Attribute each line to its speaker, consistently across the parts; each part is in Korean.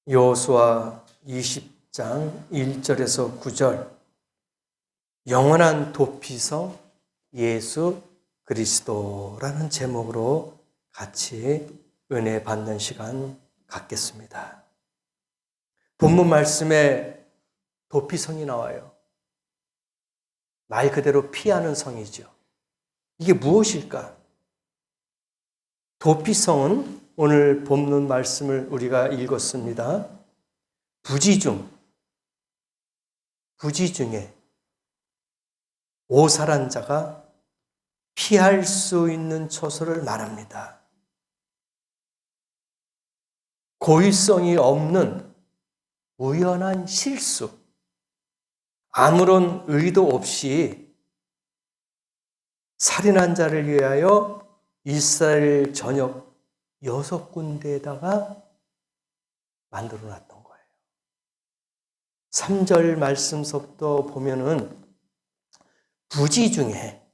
Speaker 1: 여호수아 20장 1절에서 9절 영원한 도피성 예수 그리스도라는 제목으로 같이 은혜 받는 시간 갖겠습니다. 본문 말씀에 도피성이 나와요. 말 그대로 피하는 성이죠. 이게 무엇일까? 도피성은 오늘 본문 말씀을 우리가 읽었습니다. 부지 중에 오살한 자가 피할 수 있는 처소를 말합니다. 고의성이 없는 우연한 실수, 아무런 의도 없이 살인한 자를 위하여 이스라엘 전역 6군데에다가 만들어 놨던 거예요. 3절 말씀서부터 보면은 부지 중에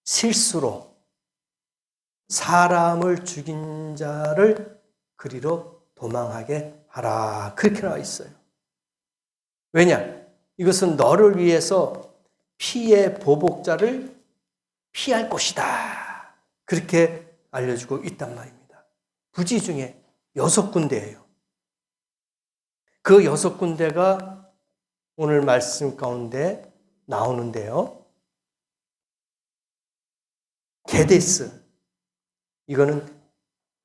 Speaker 1: 실수로 사람을 죽인 자를 그리로 도망하게 하라. 그렇게 나와 있어요. 왜냐? 이것은 너를 위해서 피의 보복자를 피할 곳이다. 그렇게 알려주고 있단 말입니다. 부지 중에 6군데예요. 그 6군데가 오늘 말씀 가운데 나오는데요. 게데스, 이거는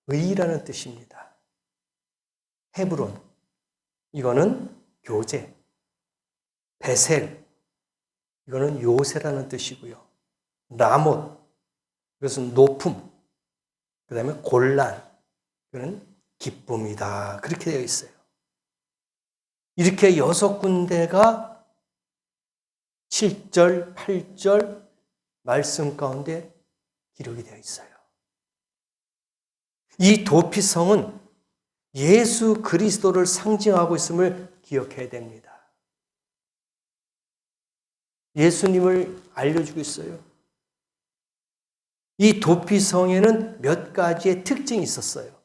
Speaker 1: 의라는 뜻입니다. 헤브론, 이거는 교제. 베셀, 이거는 요새라는 뜻이고요. 라못, 이것은 높음. 그 다음에 골란, 이거는 기쁨이다. 그렇게 되어 있어요. 이렇게 6군데가 7절, 8절 말씀 가운데 기록이 되어 있어요. 이 도피성은 예수 그리스도를 상징하고 있음을 기억해야 됩니다. 예수님을 알려주고 있어요. 이 도피성에는 몇 가지의 특징이 있었어요.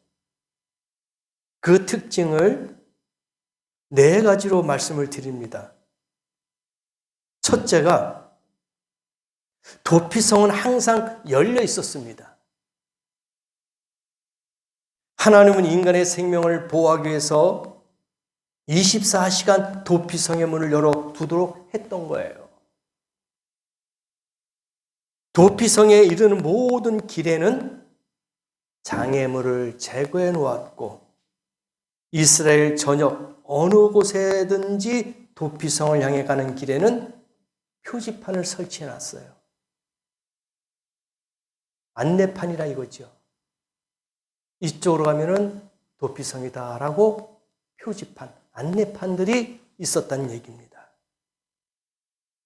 Speaker 1: 그 특징을 4가지로 말씀을 드립니다. 첫째가 도피성은 항상 열려 있었습니다. 하나님은 인간의 생명을 보호하기 위해서 24시간 도피성의 문을 열어두도록 했던 거예요. 도피성에 이르는 모든 길에는 장애물을 제거해 놓았고 이스라엘 전역 어느 곳에든지 도피성을 향해 가는 길에는 표지판을 설치해 놨어요. 안내판이라 이거죠. 이쪽으로 가면은 도피성이다라고 표지판, 안내판들이 있었다는 얘기입니다.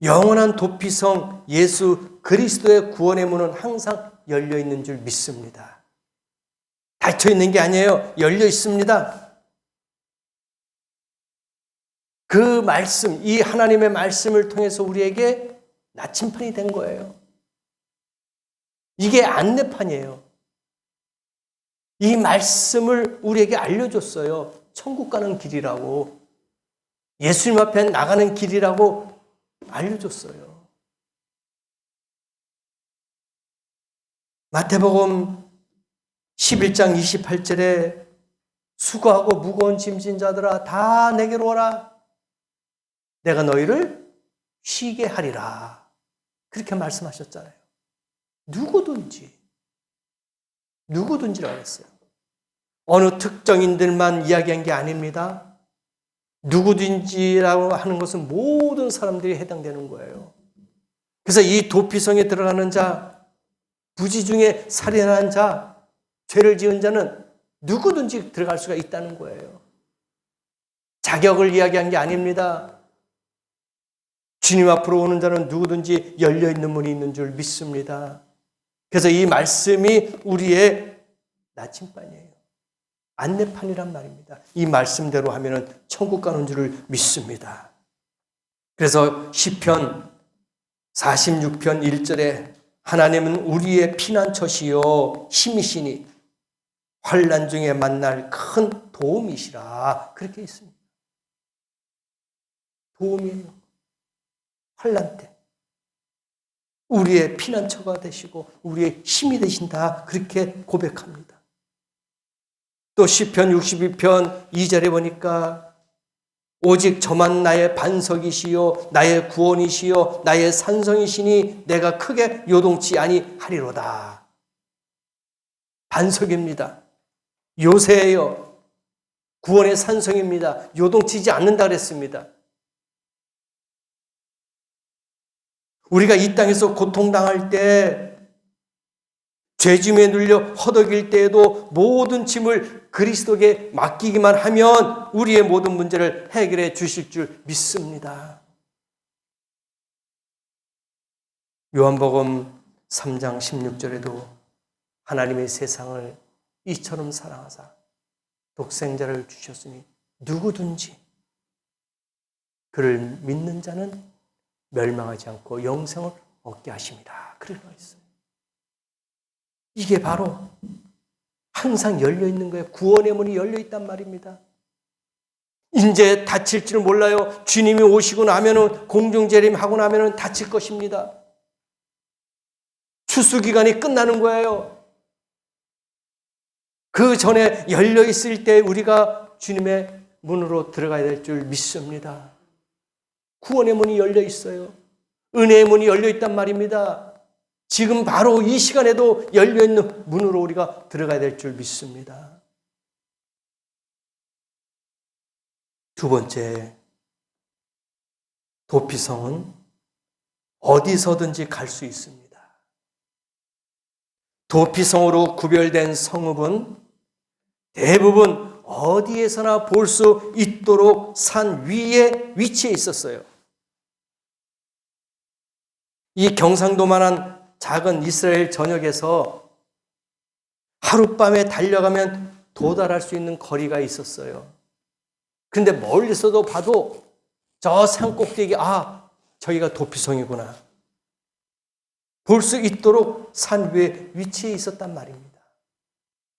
Speaker 1: 영원한 도피성 예수 그리스도의 구원의 문은 항상 열려 있는 줄 믿습니다. 닫혀 있는 게 아니에요. 열려 있습니다. 그 말씀, 이 하나님의 말씀을 통해서 우리에게 나침판이 된 거예요. 이게 안내판이에요. 이 말씀을 우리에게 알려줬어요. 천국 가는 길이라고, 예수님 앞에 나가는 길이라고 알려줬어요. 마태복음 11장 28절에 수고하고 무거운 짐진 자들아 다 내게로 오라. 내가 너희를 쉬게 하리라. 그렇게 말씀하셨잖아요. 누구든지라고 했어요. 어느 특정인들만 이야기한 게 아닙니다. 누구든지라고 하는 것은 모든 사람들이 해당되는 거예요. 그래서 이 도피성에 들어가는 자, 부지 중에 살인한 자, 죄를 지은 자는 누구든지 들어갈 수가 있다는 거예요. 자격을 이야기한 게 아닙니다. 주님 앞으로 오는 자는 누구든지 열려있는 문이 있는 줄 믿습니다. 그래서 이 말씀이 우리의 나침반이에요. 안내판이란 말입니다. 이 말씀대로 하면 천국 가는 줄을 믿습니다. 그래서 시편 46편 1절에 하나님은 우리의 피난처시요 힘이시니 환난 중에 만날 큰 도움이시라. 그렇게 있습니다. 도움이에요. 환난 때. 우리의 피난처가 되시고 우리의 힘이 되신다. 그렇게 고백합니다. 또 시편 62편 2절에 보니까 오직 저만 나의 반석이시요 나의 구원이시요 나의 산성이시니 내가 크게 요동치 아니하리로다. 반석입니다. 요새예요. 구원의 산성입니다. 요동치지 않는다 그랬습니다. 우리가 이 땅에서 고통당할 때 죄짐에 눌려 허덕일 때에도 모든 짐을 그리스도에게 맡기기만 하면 우리의 모든 문제를 해결해 주실 줄 믿습니다. 요한복음 3장 16절에도 하나님의 세상을 이처럼 사랑하사 독생자를 주셨으니 누구든지 그를 믿는 자는 멸망하지 않고 영생을 얻게 하십니다. 그렇게 되어 있어요. 이게 바로 항상 열려있는 거예요. 구원의 문이 열려있단 말입니다. 이제 닫힐 줄 몰라요. 주님이 오시고 나면은 공중재림하고 나면은 닫힐 것입니다. 추수기간이 끝나는 거예요. 그 전에 열려있을 때 우리가 주님의 문으로 들어가야 될 줄 믿습니다. 구원의 문이 열려있어요. 은혜의 문이 열려있단 말입니다. 지금 바로 이 시간에도 열려있는 문으로 우리가 들어가야 될 줄 믿습니다. 두 번째, 도피성은 어디서든지 갈 수 있습니다. 도피성으로 구별된 성읍은 대부분 어디에서나 볼 수 있도록 산 위에 위치해 있었어요. 이 경상도만한 작은 이스라엘 전역에서 하룻밤에 달려가면 도달할 수 있는 거리가 있었어요. 그런데 멀리서도 봐도 저 산 꼭대기, 저기가 도피성이구나. 볼 수 있도록 산 위에 위치해 있었단 말입니다.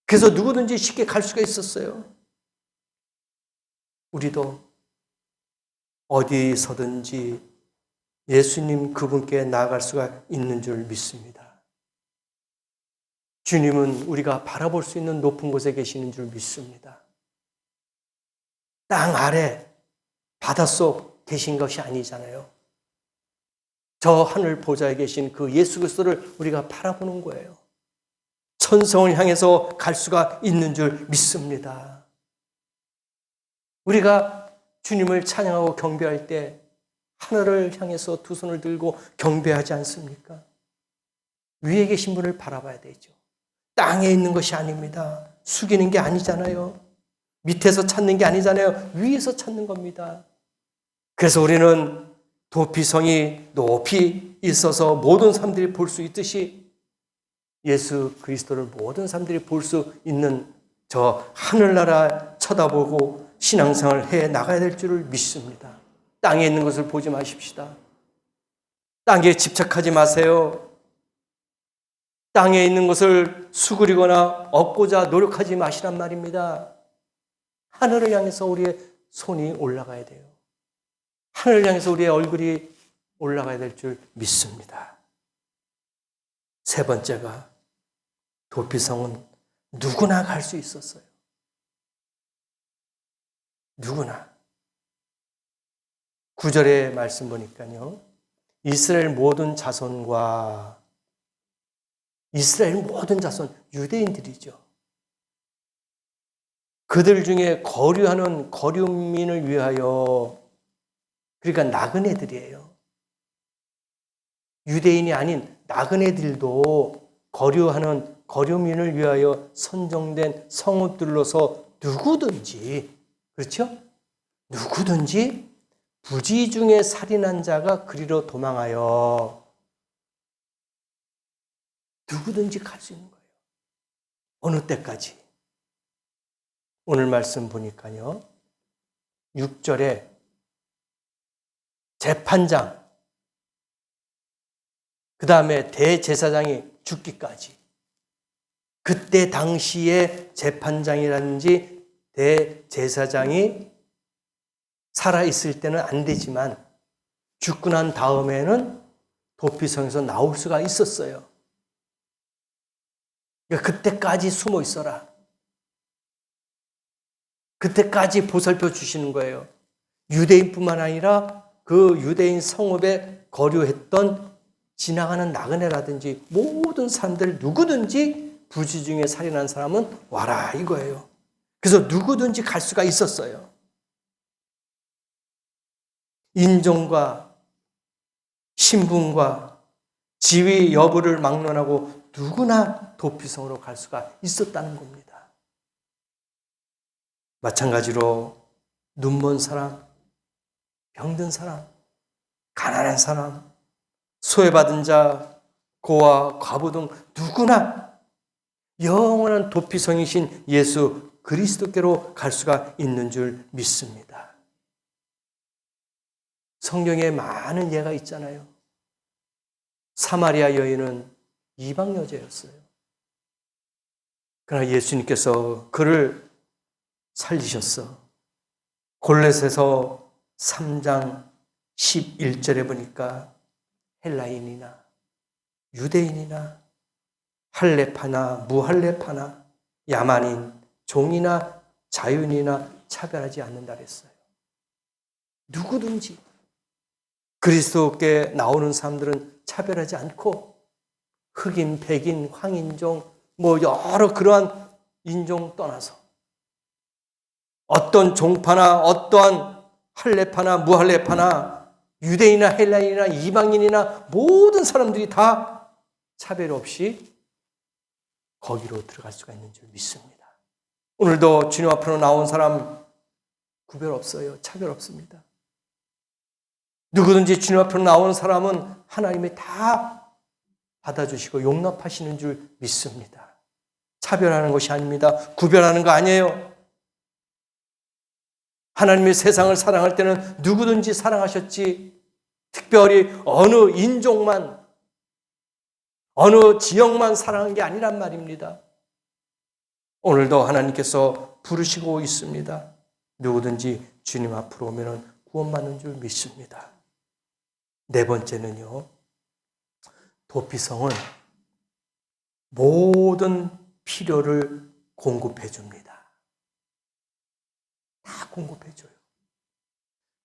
Speaker 1: 그래서 누구든지 쉽게 갈 수가 있었어요. 우리도 어디서든지 예수님 그분께 나아갈 수가 있는 줄 믿습니다. 주님은 우리가 바라볼 수 있는 높은 곳에 계시는 줄 믿습니다. 땅 아래 바닷속 계신 것이 아니잖아요. 저 하늘 보좌에 계신 그 예수 그리스도를 우리가 바라보는 거예요. 천성을 향해서 갈 수가 있는 줄 믿습니다. 우리가 주님을 찬양하고 경배할 때 하늘을 향해서 두 손을 들고 경배하지 않습니까? 위에 계신 분을 바라봐야 되죠. 땅에 있는 것이 아닙니다. 숙이는 게 아니잖아요. 밑에서 찾는 게 아니잖아요. 위에서 찾는 겁니다. 그래서 우리는 도피성이 높이 있어서 모든 사람들이 볼 수 있듯이 예수 그리스도를 모든 사람들이 볼 수 있는 저 하늘나라 쳐다보고 신앙생활을 해 나가야 될 줄을 믿습니다. 땅에 있는 것을 보지 마십시다. 땅에 집착하지 마세요. 땅에 있는 것을 수그리거나 얻고자 노력하지 마시란 말입니다. 하늘을 향해서 우리의 손이 올라가야 돼요. 하늘을 향해서 우리의 얼굴이 올라가야 될 줄 믿습니다. 세 번째가 도피성은 누구나 갈 수 있었어요. 누구나. 9절의 말씀 보니까요. 이스라엘 모든 자손, 유대인들이죠. 그들 중에 거류하는 거류민을 위하여, 그러니까 나그네들이에요. 유대인이 아닌 나그네들도 거류하는 거류민을 위하여 선정된 성읍들로서 누구든지, 그렇죠? 누구든지 부지 중에 살인한 자가 그리로 도망하여 누구든지 갈 수 있는 거예요. 어느 때까지? 오늘 말씀 보니까요. 6절에 재판장, 그 다음에 대제사장이 죽기까지 그때 당시에 재판장이라든지 대제사장이 살아있을 때는 안 되지만 죽고 난 다음에는 도피성에서 나올 수가 있었어요. 그러니까 그때까지 숨어 있어라. 그때까지 보살펴 주시는 거예요. 유대인뿐만 아니라 그 유대인 성읍에 거류했던 지나가는 나그네라든지 모든 사람들 누구든지 부지 중에 살인한 사람은 와라 이거예요. 그래서 누구든지 갈 수가 있었어요. 인종과 신분과 지위 여부를 막론하고 누구나 도피성으로 갈 수가 있었다는 겁니다. 마찬가지로 눈먼 사람, 병든 사람, 가난한 사람, 소외받은 자, 고아, 과부 등 누구나 영원한 도피성이신 예수 그리스도께로 갈 수가 있는 줄 믿습니다. 성경에 많은 예가 있잖아요. 사마리아 여인은 이방 여자였어요. 그러나 예수님께서 그를 살리셨어. 골렛에서 3장 11절에 보니까 헬라인이나 유대인이나 할례파나 무할례파나 야만인, 종이나 자유인이나 차별하지 않는다 그랬어요. 누구든지 그리스도께 나오는 사람들은 차별하지 않고 흑인, 백인, 황인종 여러 그러한 인종 떠나서 어떤 종파나 어떠한 할례파나 무할례파나 유대인이나 헬라인이나 이방인이나 모든 사람들이 다 차별 없이 거기로 들어갈 수가 있는 줄 믿습니다. 오늘도 주님 앞으로 나온 사람 구별 없어요. 차별 없습니다. 누구든지 주님 앞으로 나오는 사람은 하나님이 다 받아주시고 용납하시는 줄 믿습니다. 차별하는 것이 아닙니다. 구별하는 거 아니에요. 하나님이 세상을 사랑할 때는 누구든지 사랑하셨지 특별히 어느 인종만 어느 지역만 사랑한 게 아니란 말입니다. 오늘도 하나님께서 부르시고 있습니다. 누구든지 주님 앞으로 오면 구원받는 줄 믿습니다. 네 번째는요. 도피성은 모든 필요를 공급해 줍니다. 다 공급해 줘요.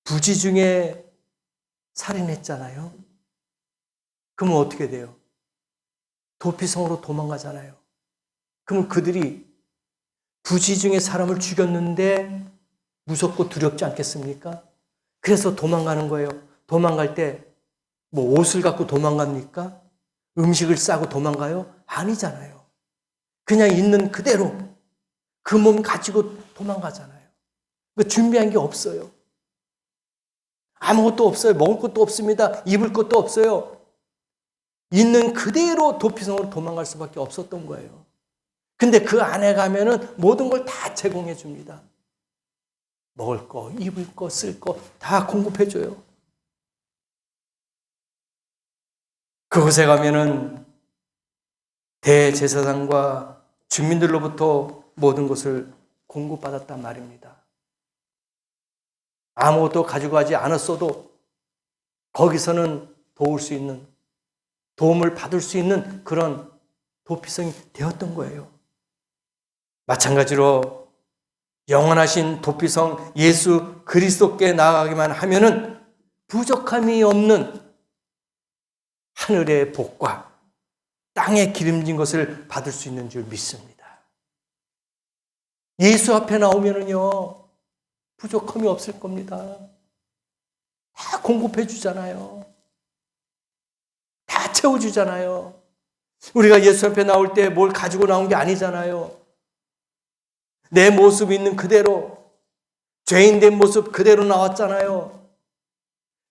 Speaker 1: 부지 중에 살인했잖아요. 그러면 어떻게 돼요? 도피성으로 도망가잖아요. 그러면 그들이 부지 중에 사람을 죽였는데 무섭고 두렵지 않겠습니까? 그래서 도망가는 거예요. 도망갈 때 옷을 갖고 도망갑니까? 음식을 싸고 도망가요? 아니잖아요. 그냥 있는 그대로 그 몸 가지고 도망가잖아요. 준비한 게 없어요. 아무것도 없어요. 먹을 것도 없습니다. 입을 것도 없어요. 있는 그대로 도피성으로 도망갈 수밖에 없었던 거예요. 근데 그 안에 가면은 모든 걸 다 제공해 줍니다. 먹을 거, 입을 거, 쓸 거 다 공급해 줘요. 그곳에 가면은 대제사장과 주민들로부터 모든 것을 공급받았단 말입니다. 아무것도 가지고 가지 않았어도 거기서는 도울 수 있는, 도움을 받을 수 있는 그런 도피성이 되었던 거예요. 마찬가지로 영원하신 도피성 예수 그리스도께 나아가기만 하면은 부족함이 없는 하늘의 복과 땅에 기름진 것을 받을 수 있는 줄 믿습니다. 예수 앞에 나오면은요, 부족함이 없을 겁니다. 다 공급해 주잖아요. 다 채워주잖아요. 우리가 예수 앞에 나올 때 뭘 가지고 나온 게 아니잖아요. 내 모습 있는 그대로, 죄인된 모습 그대로 나왔잖아요.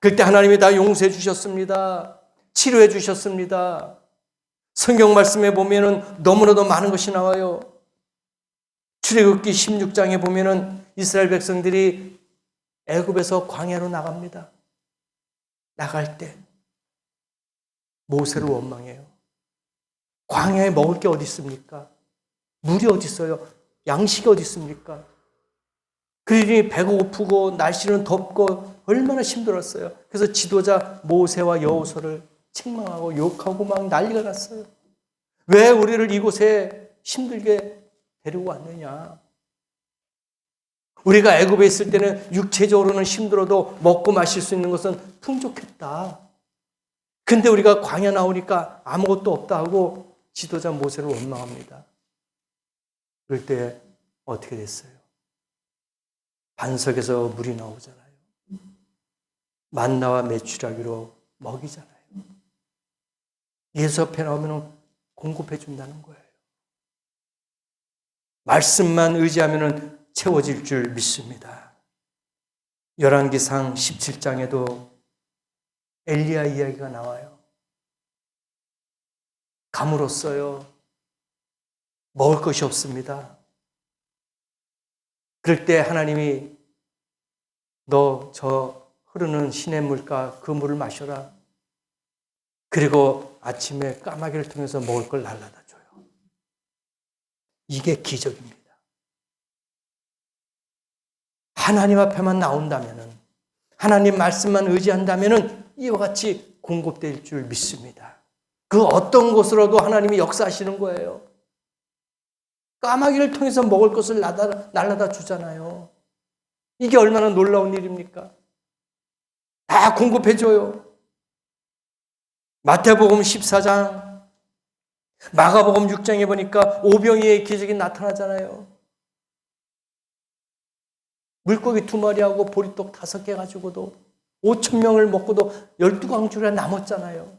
Speaker 1: 그때 하나님이 다 용서해 주셨습니다. 치료해 주셨습니다. 성경 말씀에 보면은 너무나도 많은 것이 나와요. 출애굽기 16장에 보면은 이스라엘 백성들이 애굽에서 광야로 나갑니다. 나갈 때 모세를 원망해요. 광야에 먹을 게 어디 있습니까? 물이 어디 있어요? 양식이 어디 있습니까? 그러니 배가 고프고 날씨는 덥고 얼마나 힘들었어요. 그래서 지도자 모세와 여호수아를 책망하고 욕하고 막 난리가 났어요. 왜 우리를 이곳에 힘들게 데리고 왔느냐? 우리가 애굽에 있을 때는 육체적으로는 힘들어도 먹고 마실 수 있는 것은 풍족했다. 근데 우리가 광야 나오니까 아무것도 없다 하고 지도자 모세를 원망합니다. 그럴 때 어떻게 됐어요? 반석에서 물이 나오잖아요. 만나와 메추라기로 먹이잖아요. 예수 앞에 나오면 공급해 준다는 거예요. 말씀만 의지하면 채워질 줄 믿습니다. 열왕기상 17장에도 엘리야 이야기가 나와요. 감으로써요. 먹을 것이 없습니다. 그럴 때 하나님이 너 저 흐르는 시냇물가 그 물을 마셔라. 그리고 아침에 까마귀를 통해서 먹을 걸 날라다 줘요. 이게 기적입니다. 하나님 앞에만 나온다면은, 하나님 말씀만 의지한다면은 이와 같이 공급될 줄 믿습니다. 그 어떤 곳으로도 하나님이 역사하시는 거예요. 까마귀를 통해서 먹을 것을 날라다 주잖아요. 이게 얼마나 놀라운 일입니까? 다 공급해줘요. 마태복음 14장, 마가복음 6장에 보니까 오병이의 기적이 나타나잖아요. 물고기 2마리하고 보리떡 5개 가지고도 5,000명을 먹고도 12광주가 남았잖아요.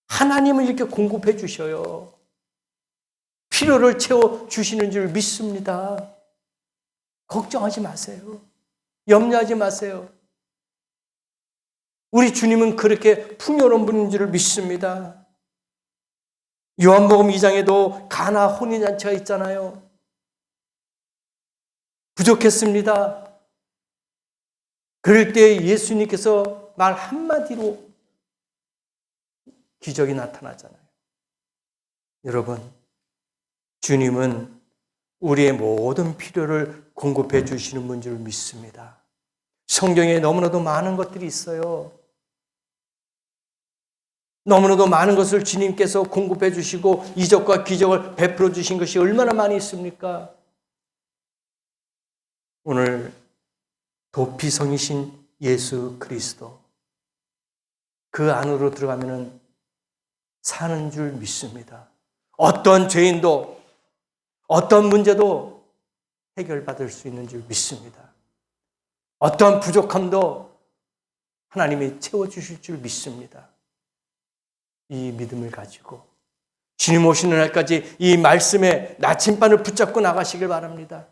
Speaker 1: 하나님은 이렇게 공급해 주셔요. 필요를 채워주시는 줄 믿습니다. 걱정하지 마세요. 염려하지 마세요. 우리 주님은 그렇게 풍요로운 분인 줄 믿습니다. 요한복음 2장에도 가나 혼인잔치가 있잖아요. 부족했습니다. 그럴 때 예수님께서 말 한마디로 기적이 나타나잖아요. 여러분, 주님은 우리의 모든 필요를 공급해 주시는 분인 줄 믿습니다. 성경에 너무나도 많은 것들이 있어요. 너무나도 많은 것을 주님께서 공급해 주시고 이적과 기적을 베풀어 주신 것이 얼마나 많이 있습니까? 오늘 도피성이신 예수 그리스도, 그 안으로 들어가면 사는 줄 믿습니다. 어떤 죄인도 어떤 문제도 해결받을 수 있는 줄 믿습니다. 어떤 부족함도 하나님이 채워주실 줄 믿습니다. 이 믿음을 가지고 주님 오시는 날까지 이 말씀에 나침반을 붙잡고 나가시길 바랍니다.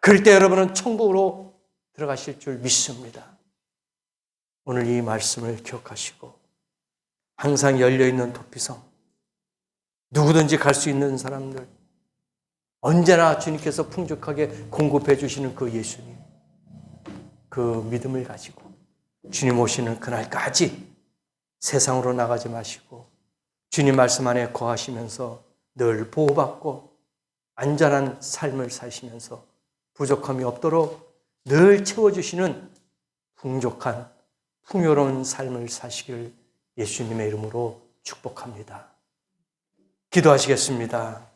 Speaker 1: 그럴 때 여러분은 천국으로 들어가실 줄 믿습니다. 오늘 이 말씀을 기억하시고 항상 열려있는 도피성, 누구든지 갈 수 있는 사람들, 언제나 주님께서 풍족하게 공급해 주시는 그 예수님, 그 믿음을 가지고 주님 오시는 그날까지 세상으로 나가지 마시고 주님 말씀 안에 거하시면서 늘 보호받고 안전한 삶을 사시면서 부족함이 없도록 늘 채워주시는 풍족한 풍요로운 삶을 사시길 예수님의 이름으로 축복합니다. 기도하시겠습니다.